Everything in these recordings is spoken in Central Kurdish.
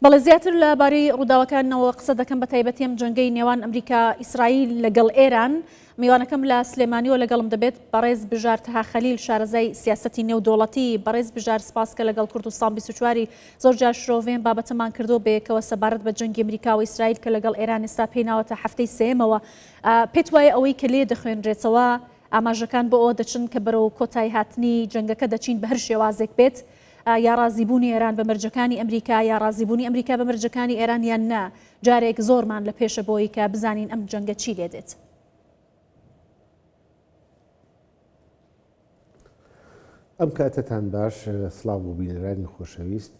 بەڵێ زیاتر لەبارەی ڕووداوەکانەوە قسە دەکەم بە تایبەتی ئەم جەنگەی نێوان ئەمریکا ئیسرائیل لەگەڵ ئێران. میوانەکەم لە سلێمانیەوە لەگەڵم دەبێت بەڕێز بژار تەها خەلیل شارەزای سیاسەتی نێودوڵەتی. بەڕێز بژار سپاسکە لەگەڵ کوردستان 24 زۆر جار شرۆڤێن بابەتەمان کردو بەیەکەوە سەبارەت بە جەنگی ئەمریکا و ئیسرائیل کە لەگەڵ ئێران ئێستا پێیناوەتە هەفتەی سێمەوە. پێت وایە ئەوەی کە لێ دەخوێنرێتەوە ئاماژەکان بۆ ئەوە دەچن کە بەرەو کۆتای هاتنی جەنگەکە دەچین بە هەر شێوازێک بێت، یا ڕازیبوونی ئێران بە مەرجەکانی ئەمریکا یا ڕازیبوونی ئەمریکا بە مەرجەکانی ئێران یان نا. جارێک زۆرمان لە پێشە بۆی کە بزانین ئەم جەنگە چی لێ دێت. ئەم کاتتان باش، سڵاو بۆ بینەرانی خۆشەویست.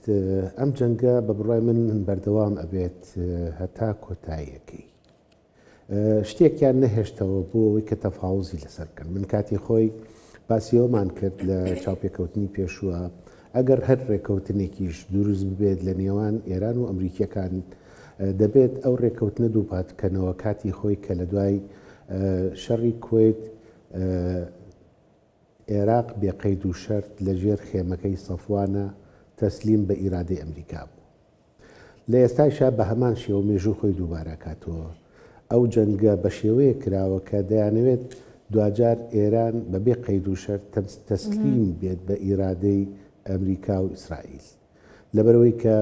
ئەم جەنگە بە بڕای من بەردەوام ئەبێت هەتا کۆتاییەکەی. شتێکیان نەهێشتەوە بۆ ئەوەی کە تەفاوزی لەسەرکەن. من کاتی خۆی باسیەوەمان کرد لە چاوپێکەوتنی پێشووە، ئەگەر هەر ڕێکەوتنێکیش دروست ببێت لە نێوان ئێران و ئەمریکیەکان، دەبێت ئەو ڕێکەوتنە دووپات بکەنەوە کاتی خۆی کە لە دوای شەڕی کوێت عێراق بێقەید و شەرت لە ژێر خێمەکەی سەفوانە تەسلیم بە ئیرادەی ئەمریکا بوو. لە ئێستاشا بە هەمان شێوە مێژوو خۆی دووبارە کاتەوە. ئەو جەنگە بە شێوەیە کراوە کە دەیانەوێت دوجار ئێران بەبێ قەید و شەرت تەسلیم بێت بە ئیرادەی ئەمریکا و ئیسرائیل، لەبەرەوەی کە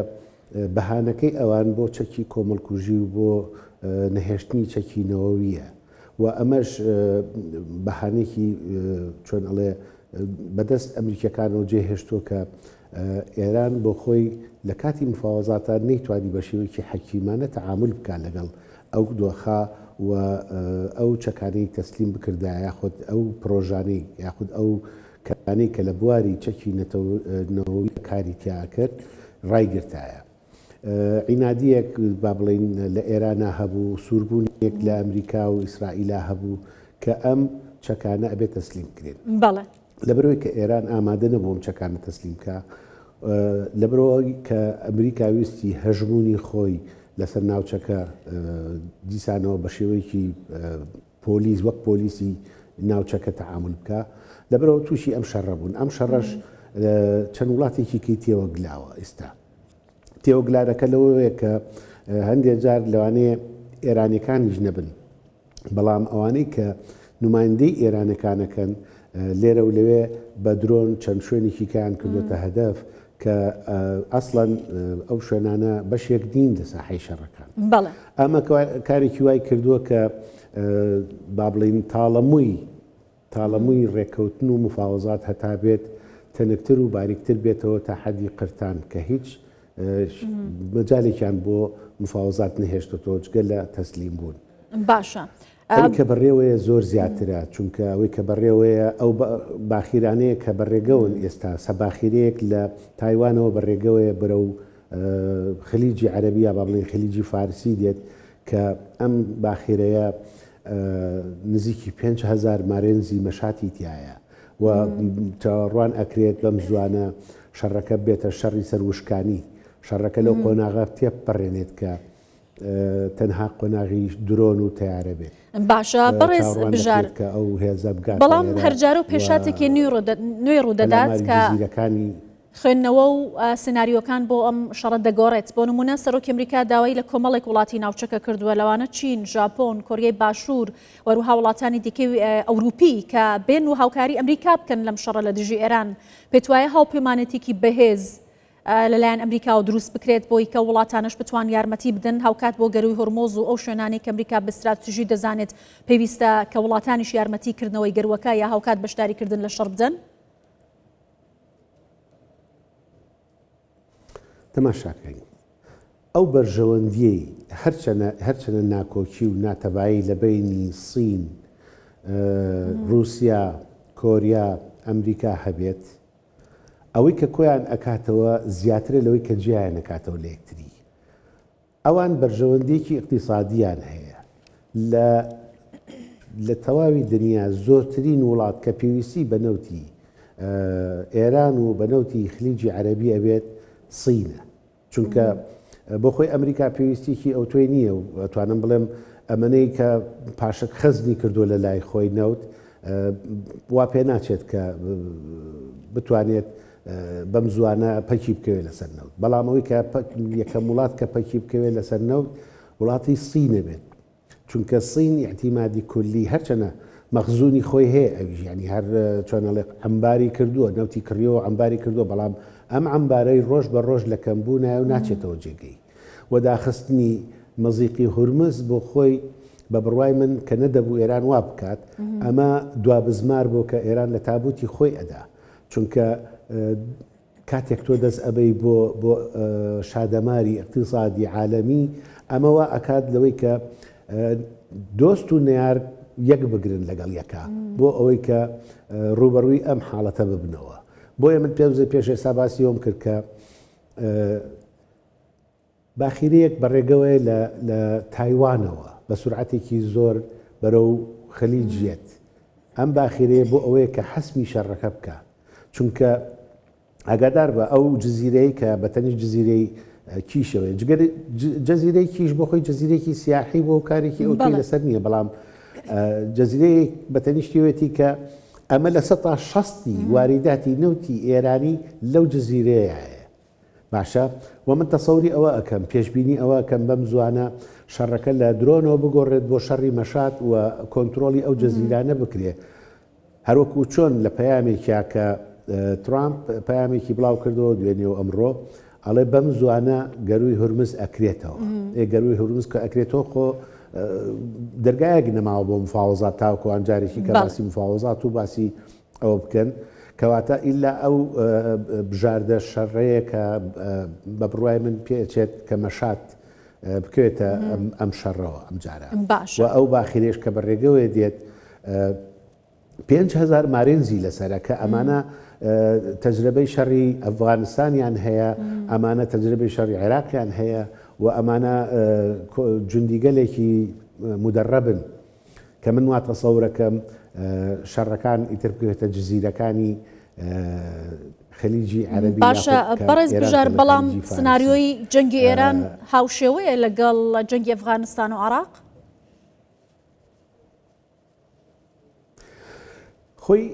بەهانەکەی ئەوان بۆ چەکی کۆمەڵکوژی و بۆ نەهێشتنی چەکی نەوەویە و ئەمەش بەهانێکی چۆن ئەڵێ بەدەست ئەمریکیەکانەوە جێهێشتووە کە ئێران بۆ خۆی لە کاتی مفاوەزاتان نەیتوانی بە شێوەیەکی حەکیمانە تەعامل بکات لەگەڵ ئەو دۆخە و ئەو چەکانەی تەسلیم بکردە یاخود ئەو پرۆژانەی یاخود ئەو کارانەی کە لە بواری چەکی نەوەوی کاری تیا کرد ڕایگرتایە. عینادیەک با بڵین لە ئێرانە هەبوو، سووربوونێک لە ئەمریکا و ئیسرائیلا هەبوو کە ئەم چەکانە ئەبێت تەسلیم کرێن. بەڵێ لەبەرەوەی کە ئێران ئامادە نەبووم چەکانە تەسلیم کە، لەبەرەوەی کە ئەمریکا ویستی هەژمونی خۆی لەسەر ناوچەکە دیسانەوە بە شێوەیەکی پۆلیس وەک پۆلیسی ناوچەکە تەعامل بکە، لەبەرەوە تووشی ئەم شەڕە بوون. ئەم شەڕەش چەند وڵاتێکی کەی تێوەگلاوە. ئێستا تێوەگلارەکە لەوەیە کە هەندێک جار لەوانەیە ئێرانیەکانیش نەبن، بەڵام ئەوانەی کە نمایندەی ئێرانەکانەکەن لێرە و لەوێ بە درۆن چەند شوێنێکی کیان کردوتە هەدەف کە ئەسڵەن ئەو شوێنانە بەشێک دین لە ساحەی شەڕەکان. ئەمە کارێکی وای کردووە کە با بڵین تاڵەمووی ڕێکەوتن و مفاوەزات هەتا بێت تەنکتر و باریکتر بێتەوە تا حەدی قرتان کە هیچ مەجالێکیان بۆ مفاوەزات نەهێشتەوە جگە لە تەسلیم بوون. باشە. ئەوەی کە بەڕێوەیە زۆر زیاترە، چونکە ئەوەی کە بەڕێوەیە ئەو باخیرانەیە کە بەڕێگەون ئێستا سەباخیرەیەک لە تایوانەوە بەڕێگەوەیە بەرەو خلیجی عەرەبیە با بڵێن خلیجی فارسی دێت کە ئەم باخیرەیە نزیکی 5,000 مارێنزی مەشاتی تایە و ڕوان ئەکرێت بەم زوانە شەڕەکە بێتە شەڕی سەروشکانی. شەڕەکە لەو قۆناغا تێپەڕێنێت کە تەنها قۆناغی درۆن و تەیارە بێت. باشە بەڕێز بژار، بەڵام هەرجار و پێشاتێکی نوێ ڕوودەدات کە خوێندنەوە و سناریۆکان بۆ ئەم شەڕە دەگۆڕێت. بۆ نمونە سەرۆکی ئەمریکا داوای لە کۆمەڵێک وڵاتی ناوچەکە کردووە، لەوانە چین، ژاپۆن، کۆریای باشوور، وەروها وڵاتانی دیکەی ئەوروپی کە بێن و هاوکاری ئەمریکا بکەن لەم شەڕە لە دژی ئێران. پێت وایە هاوپەیمانێتێکی بەهێز لەلایەن ئەمریکا و دروست بکرێت بۆی کە وڵاتانش بتوان یارمەتی بدەن هاوکات بۆ گەروی هۆرمۆز و ئەو شوێنانی کە ئەمریکا بە استراتیژی دەزانێت پێویستە کە وڵاتانیش یارمەتی کردنەوەی گەروەکە یا هاوکات بەشداریکردن لە شەڕ بدەن؟ تەماشاکەین ئەو بەرژەوەندیەی هەرچەنە ناکۆکی و ناتەبایی لە بینی سین، رووسیا، کۆریا، ئەمریکا هەبێت، ئەوەی کە کۆیان ئەکاتەوە زیاترە لەوەی کە جیایان نەکاتەوە لە یەکتری. ئەوان بەرژەوەندیەکی اقتصادیان هەیە لە تەواوی دنیا. زۆرترین وڵات کە پێویستی بە نەوتی ئێران و بە نەوتی خلیجی عەرەبی ئەبێت سینە، چونکە بۆ خۆی ئەمریکا پێویستیکی ئەو توێ نییە و ئەتوانم بڵێم ئەمەنەی کە پاشک خەزمی کردو لە لای خۆی نەوت وا پێ ناچێت کە بتوانێت بەم زوانە پەکی بکەوێت لەسەر نەوت بەڵام ئەوەی کە یەکەم وڵات کە پەکی بکەوێت لەسەر نەوت وڵاتی سینە بێت چونکە سین احتیمادی کولی هەرچەنە مەخزوونی خۆی هەیە ئەویش ینی هەر چۆنەڵێ ئەمباری کردووە نەوتی کڕیەوە ئەمباری کردووە بەڵام ئەم ئەمبارەی ڕۆژ بە ڕۆژ لە کەمبوونایە و ناچێتەوە جێگەی وەداخستنی مەزیقی هورمز بۆ خۆی بە بڕوای من کە نەدەبوو ئێران وا بکات ئەمە دوابزمار بۆ کە ئێران لە تابوتی خۆی ئەدا چونکە کاتێک تۆ دەست ئەبەی بۆ شادەماری اقتصادی عالەمی ئەمەوە ئەکات لەوەی کە دۆست و نێار یەک بگرن لەگەڵ یەکە بۆ ئەوەی کە ڕوبەڕووی ئەم حاڵەتە ببنەوە بۆیە من پێش ئێستا باسی ئەوم کرد کە باخیرەیەک بەڕێگەوەی لە تایوانەوە بە سورعەتێکی زۆر بەرەو خەلیجیەت ئەم باخیرەیە بۆ ئەوەیە کە حەسمی شەڕەکە بکە چونکە ئاگادار بە ئەو جززیرەی کە بەتەنیش جززیرەی کیشەوەی جەزیرەی کیش بۆ خۆی جەزیرێکی سیاحی بۆ کارێکی ئەوتی لەسەر نییە بەڵام جەزیرەی بەتەنیشتیوێتی کە ئەمە لە 16 واریداتی نەوتی ئێرانی لەو جززیرەیە باشە و من تەسەوری ئەوە ئەەکەم پێشببینی ئەوە کەم بەم زوانە شەڕەکە لە درۆنەوە بگۆڕێت بۆ شەڕی مەشات و کۆنتترۆلی ئەو جەزیرانە بکرێ هەروەکو چۆن لە پەیامێکیا کە ترامپ پەیامێکی بڵاو کردەوە دوێنێەوە ئەمڕۆ ئەڵێ بەم زوانە گەروی هورمز ئەکرێتەوە گەروی هورمز کە ئەکرێتەوە خۆ دەرگایەک نەماوە بۆ مفاوەزات تاوکو ئەنجارێکی کە باسی مفاوەزات و باسی ئەوە بکەن کەواتە ئیلا ئەو بژاردە شەڕەیە کە بە بڕوای من پێچێت کە مەشات بکوێتە ئەم شەڕەوە ئەم جارە و ئەو باخیرێش کە بەڕێگەوەی دێت 5,000 مارێنزی لەسەرە کە ئەمانە تەجربەی شەڕی ئەفغانستانیان هەیە ئەمانە تەجربەی شەڕی عێراقیان هەیە و ئەمانە جوندیگەلێکی مدەڕەبن کە من وا تەسەورەکەم شەڕەکان ئیتر بکوێتە جززیرەکانی خەلیجی عەرەبی باشە بەڕێز بژار بەڵام سناریۆی جەنگی ئێران هاوشێوەیە لەگەڵ جەنگی ئەفغانستان و عێراق خۆی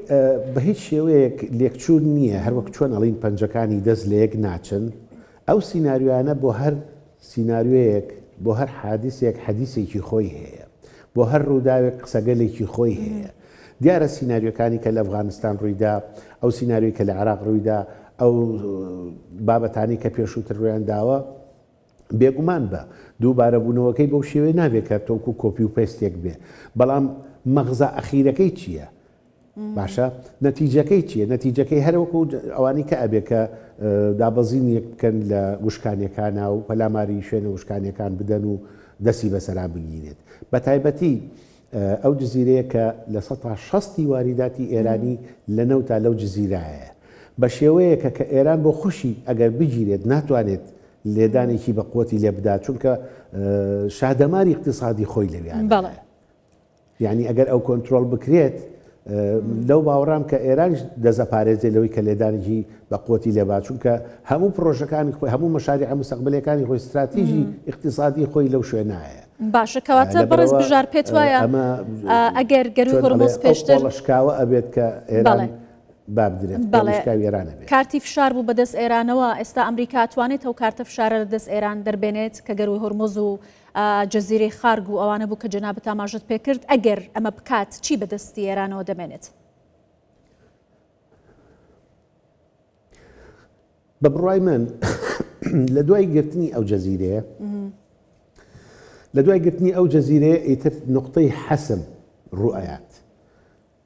بە هیچ شێوەیەک لێکچوون نییە هەروەک چۆن ئەڵین پەنجەکانی دەست لە یەک ناچن ئەو سیناریوانە بۆ هەر سیناریۆیەک بۆ هەر حادیسێک حەدیسێکی خۆی هەیە بۆ هەر ڕووداوێک قسەگەلێکی خۆی هەیە دیارە سیناریۆکانی کە لە ئەفغانستان ڕوویدا ئەو سیناریۆی کە لە عێراق ڕوویدا ئەو بابەتانی کە پێشووتر ڕویان داوە بێگومان بە دووبارە بوونەوەکەی بەو شێوەیە نابێت کە تۆکو کۆپی و پێستێک بێ بەڵام مەغزە ئەخیرەکەی چییە؟ باشە نەتیجەکەی چییە؟ نەتیجەکەی هەروەکو ئەوانی کە ئەبێ کە دابەزینیەک بکەن لە وشکانیەکانە و پەلاماری شوێنە وشکانیەکان بدەن و دەستی بەسەرا بگیرێت بە تایبەتی ئەو جززیرەیە کە لە 16 واریداتی ئێرانی لە نەوتا لەو جززیرایە بە شێوەیەکە کە ئێران بۆ خوشی ئەگەر بگیرێت ناتوانێت لێدانێکی بە قوتی لێ بدات چونکە شادەماری اقتصادی خۆی لەویان یعنی ئەگەر ئەو کۆنتترۆل بکرێت لەو باوەڕام کە ئێران دەزەپارێزێت لەوەی کە لێدانێکی بە قوتی لێبات چونکە هەموو پرۆژەکانی خۆی هەموو مەشاریع مستەقبلەکانی خۆی استراتیژی اقتصادی خۆی لەو شوێنایە باشە کەواتە بەڕێز بژار پێت وایە ئەگەر گەروی هورمز پێشتر شکاوە ئەبێت کە ئێران کارتی فشار بوو بەدەست ئێرانەوە ئێستا ئەمریکا توانێت ئەو کارتە فشارە لەدەست ئێران دەربێنێت کە گەروی هورمز و جەزیرەی خارگ و ئەوانە بوو کە جەنابەت ئاماژەت پێکرد ئەگەر ئەمە بکات چی بەدەستی ئێرانەوە دەمێنێت؟ بە بڕوای من لە دوای گرتنی ئەو جەزیرەیە لە دوای گرتنی ئەو جەزیرەیە ئیتر نقطەی حەسم ڕوئەیات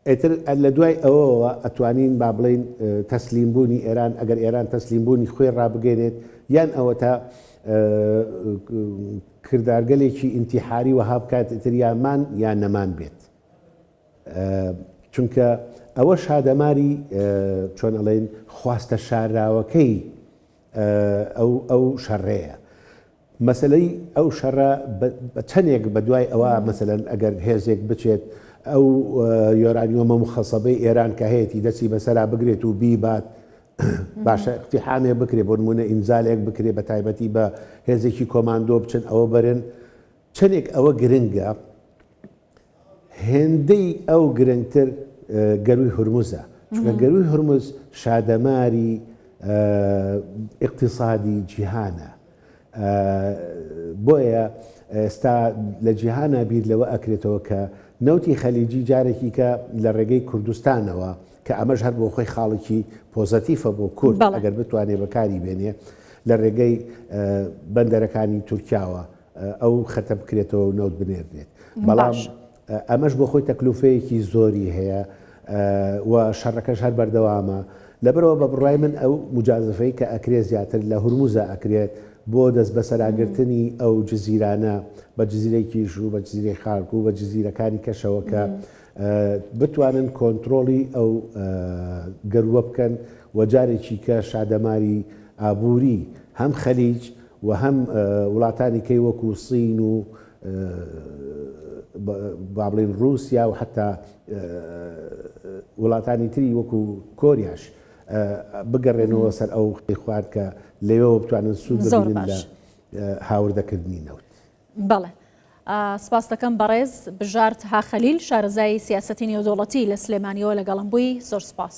ئیتر لە دوای ئەوەوە ئەتوانین با بڵین تەسلیمبوونی ئێران ئەگەر ئێران تەسلیمبوونی خۆی ڕابگەێنێت یان ئەوە تا کردارگەلێکی ئینتیحاری وەها بکات ئیتر یامان یان نەمان بێت چونکە ئەوە شادەماری چۆن ئەڵێن خواستە شاراوەکەی ئەو شەڕەیە مەسلەی ئەو شەڕە چەندێک بە دوای ئەوە مەسەلەن ئەگەر هێزێک بچێت ئەو یۆرانیۆمە مخەسەبەی ئێران کە هەیەی دەستی بەسەرا بگرێت و بیبات باشە اقتیحامێ بکرێ بۆ نمونە ئینزالێک بکرێ بە تایبەتی بە هێزێکی کۆماندۆ بچن ئەوە بەرن چەندێک ئەوە گرنگە هێندەی ئەو گرنگتر گەروی هورموزە چونکە گەروی هورمز شادەماری اقتصادی جیهانە بۆیە ئێستا لە جیهانە بیر لەوە ئەکرێتەوە کە نەوتی خەلیجی جارێکی کە لە ڕێگەی کوردستانەوە کە ئەمەش هەر بۆ خۆی خاڵێکی پۆزەتیفە بۆ کورد ئەگەر بتوانێت بەکاری بێنێ لە ڕێگەی بەندەرەکانی تورکیاوە ئەو خەتە بکرێتەوە و نەوت بنێردێت بەڵام ئەمەش بۆ خۆی تەکلوفەیەکی زۆری هەیە و شەڕەکەش هەر بەردەوامە لەبەرەوە بە بڕای من ئەو مجازفەی کە ئەکرێ زیاتر لە هورموزە ئەکرێت بۆ دەست بەسەراگرتنی ئەو جززیرانە بە جززیرەیەکیش و بە جززیرەی خارک و بە جززیرەکانی کەشەوە کە بتوانن کۆنتترۆلی ئەو گەروە بکەن و جارێکی کە شادەماری ئابووری هەم خەلیج و هەم وڵاتانی کەی وەکو سین و بابلین رووسیا و حتا وڵاتانی تری وەکو کۆریاش بگەڕێنەوە سەر ئەو خوارد کە لەوێەوە بتوانن سوود ببینن لە هاوردەکردنی نەوت. بەڵێ سپاس دەکەم بەڕێز بژار تەها خەلیل شارەزای سیاسەتی نێودەوڵەتی لە سلێمانیەوە لەگەڵم بووی زۆر سپاس.